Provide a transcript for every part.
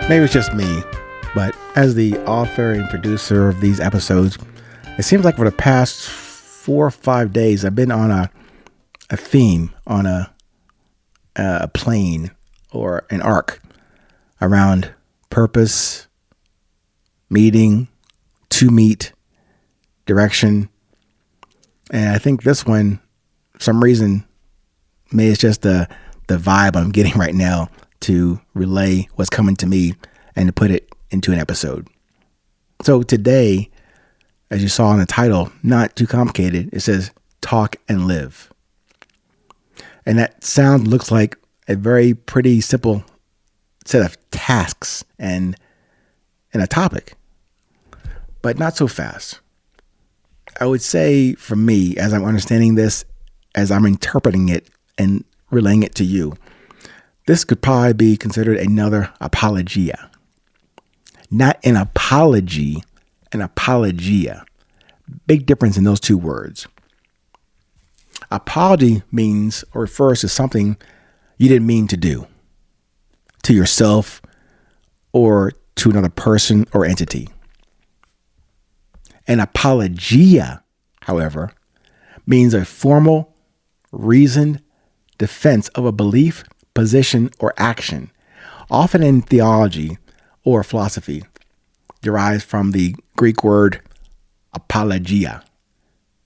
Maybe it's just me, but as the author and producer of these episodes, it seems like for the past 4 or 5 days, I've been on a theme, on a plane or an arc around purpose, meeting, to meet, direction. And I think this one, for some reason, maybe it's just the vibe I'm getting right now to relay what's coming to me and to put it into an episode. So today, as you saw in the title, not too complicated, it says talk and live. And that sound looks like a very pretty simple set of tasks and a topic, but not so fast. I would say for me, as I'm understanding this, as I'm interpreting it and relaying it to you, this could probably be considered another apologia. Not an apology, an apologia. Big difference in those two words. Apology means or refers to something you didn't mean to do, to yourself or to another person or entity. An apologia, however, means a formal, reasoned defense of a belief, position, or action, often in theology or philosophy, derives from the Greek word apologia,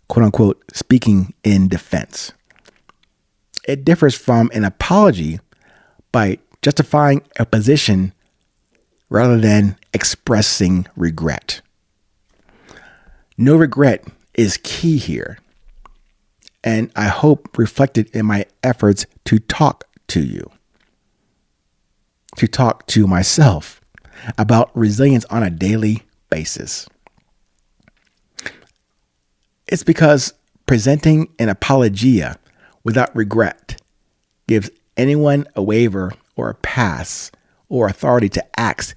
quote unquote, speaking in defense. It differs from an apology by justifying a position rather than expressing regret. No regret is key here, and I hope reflected in my efforts to talk to you, to talk to myself about resilience on a daily basis. It's because presenting an apologia without regret gives anyone a waiver or a pass or authority to act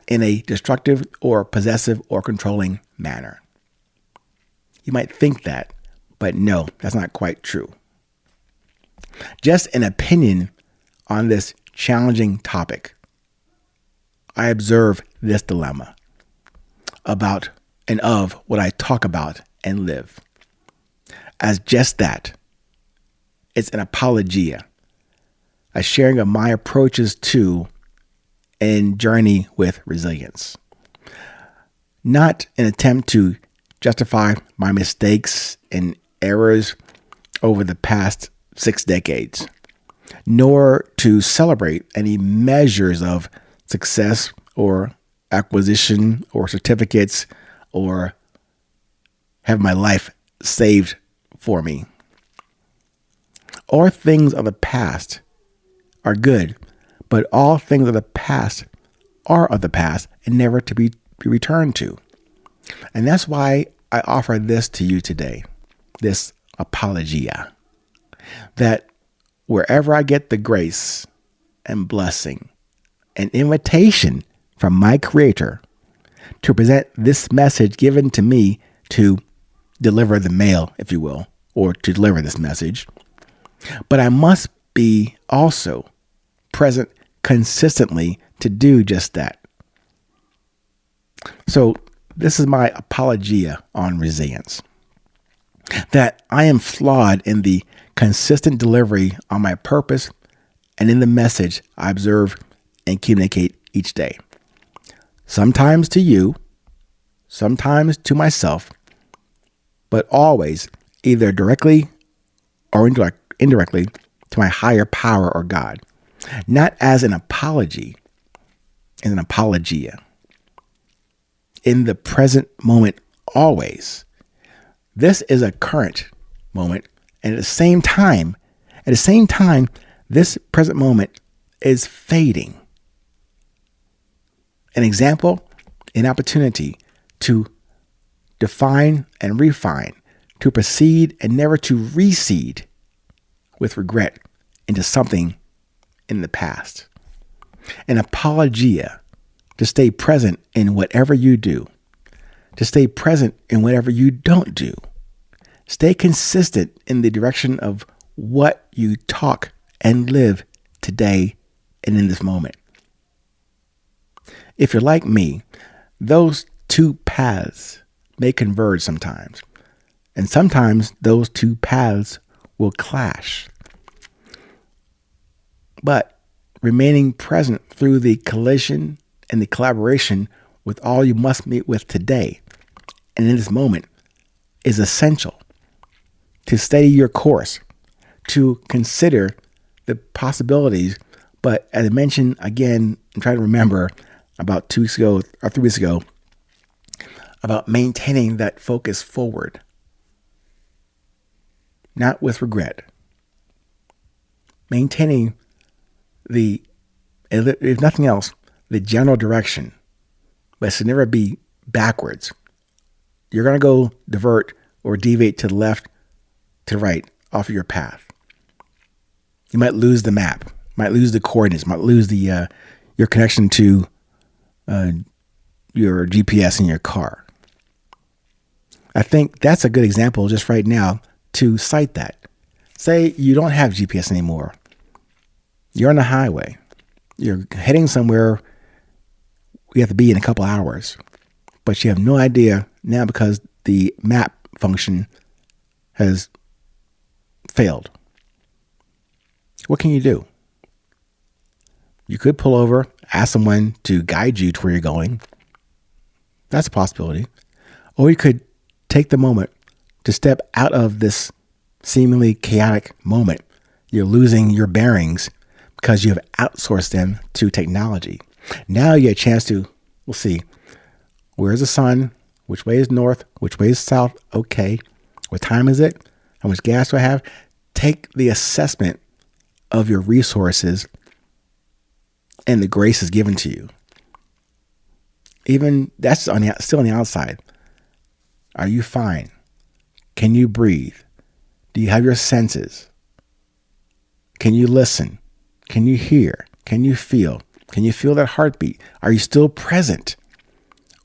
in a destructive or possessive or controlling manner. You might think that, but no, that's not quite true. Just an opinion on this challenging topic. I observe this dilemma about and of what I talk about and live as just that. It's an apologia, a sharing of my approaches to and journey with resilience. Not an attempt to justify my mistakes and errors over the past 6 decades, nor to celebrate any measures of success or acquisition or certificates or have my life saved for me. All things of the past are good, but all things of the past are of the past and never to be returned to. And that's why I offer this to you today, this apologia, that wherever I get the grace and blessing and invitation from my Creator to present this message given to me to deliver the mail, if you will, or to deliver this message. But I must be also present consistently to do just that. So this is my apologia on resilience, that I am flawed in the consistent delivery on my purpose and in the message I observe and communicate each day. Sometimes to you, sometimes to myself, but always either directly or indirectly to my higher power or God, not as an apology, as an apologia. In the present moment, always. This is a current moment, and at the same time, this present moment is fading. An example, an opportunity to define and refine, to proceed and never to recede with regret into something in the past. An apologia, to stay present in whatever you do, to stay present in whatever you don't do. Stay consistent in the direction of what you talk and live today and in this moment. If you're like me, those two paths may converge sometimes. And sometimes those two paths will clash. But remaining present through the collision and the collaboration with all you must meet with today and in this moment is essential to steady your course, to consider the possibilities. But as I mentioned again, I'm trying to remember about 2 weeks ago or 3 weeks ago about maintaining that focus forward, not with regret. Maintaining if nothing else, the general direction, but it should never be backwards. You're going to go divert or deviate to the left, to the right, off of your path. You might lose the map, might lose the coordinates, might lose the your connection to your GPS in your car. I think that's a good example just right now to cite that. Say you don't have GPS anymore. You're on the highway. You're heading somewhere you have to be in a couple hours, but you have no idea now because the map function has failed. What can you do? You could pull over, ask someone to guide you to where you're going. That's a possibility. Or you could take the moment to step out of this seemingly chaotic moment. You're losing your bearings because you have outsourced them to technology. Now you get a chance to, we'll see, where's the sun? Which way is north? Which way is south? Okay. What time is it? How much gas do I have? Take the assessment of your resources and the grace is given to you. Even that's still on the outside. Are you fine? Can you breathe? Do you have your senses? Can you listen? Can you hear? Can you feel? Can you feel that heartbeat? Are you still present?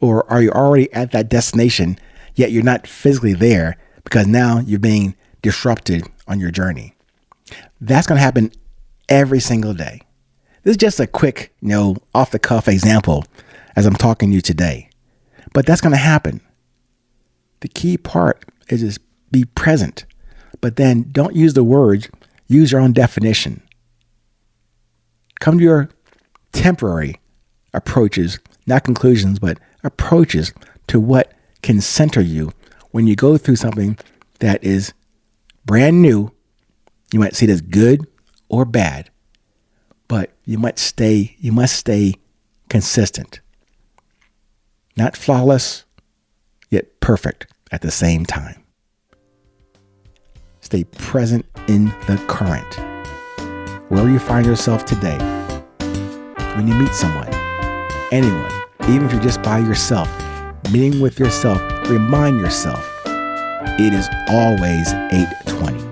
Or are you already at that destination, yet you're not physically there because now you're being disrupted on your journey? That's going to happen every single day. This is just a quick, off the cuff example as I'm talking to you today. But that's going to happen. The key part is just be present, but then don't use the words, use your own definition. Come to your temporary approaches, not conclusions, but approaches to what can center you when you go through something that is brand new. You might see it as good or bad, but you must stay consistent. Not flawless, yet perfect at the same time. Stay present in the current. Wherever you find yourself today, when you meet someone, anyone, even if you're just by yourself, meeting with yourself, remind yourself, it is always 8:20.